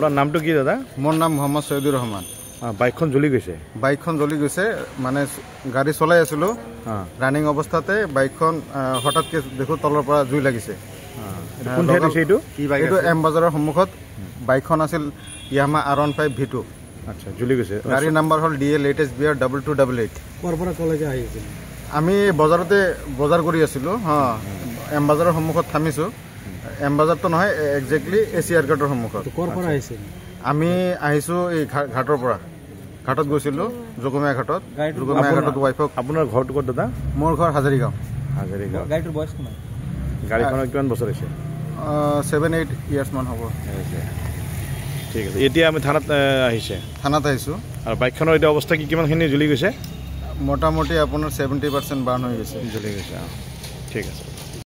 আপোনাৰ নামটো কি দাদা? মোৰ নাম মোহাম্মদ সৈয়দুৰ ৰহমান। বাইকখন জ্বলি গৈছে? বাইকখন জ্বলি গৈছে, মানে গাড়ী চলাই আছিলোঁ, ৰানিং অৱস্থাতে বাইকখন হঠাৎকৈ দেখোঁ তলৰ পৰা জুই লাগিছে। এইটো এম বাজাৰৰ সন্মুখত বাইকখন আছিল য়ামাহা R15 V2। আচ্ছা, জ্বলি গৈছে। গাড়ীৰ নাম্বাৰ হ'ল DL latest BR 2288। ক'ৰ পৰা কলেজ আহিছিল? আমি বজাৰতে বজাৰ কৰি আছিলোঁ, এম বাজাৰৰ সন্মুখত থামিছোঁ। এম বাজাৰটো নহয়, একজেক্টলি এছিয়াৰ ঘাটৰ সন্মুখত। ক'ৰ পৰা আহিছিল? আমি আহিছোঁ এই ঘাটৰ পৰা। ঘাটত গৈছিলোঁ, যোগমীয়া ঘাটত। যোগমীয়া ঘাটত ৱাইফক। আপোনাৰ ঘৰটো ক'ত দাদা? মোৰ ঘৰ হাজাৰিগাঁও। হাজাৰিগাঁও। গাড়ীটোৰ বয়স কিমান? গাড়ীখনৰ কিমান বছৰ হৈছে? 7-8 years মান হ'ব। ঠিক আছে, এতিয়া আমি থানাত আহিছে? থানাত আহিছোঁ। আৰু বাইকখনৰ এতিয়া অৱস্থা কি, কিমানখিনি জ্বলি গৈছে? মোটামুটি আপোনাৰ 70% বাৰ্ণ হৈ গৈছে। জ্বলি গৈছে, ঠিক আছে।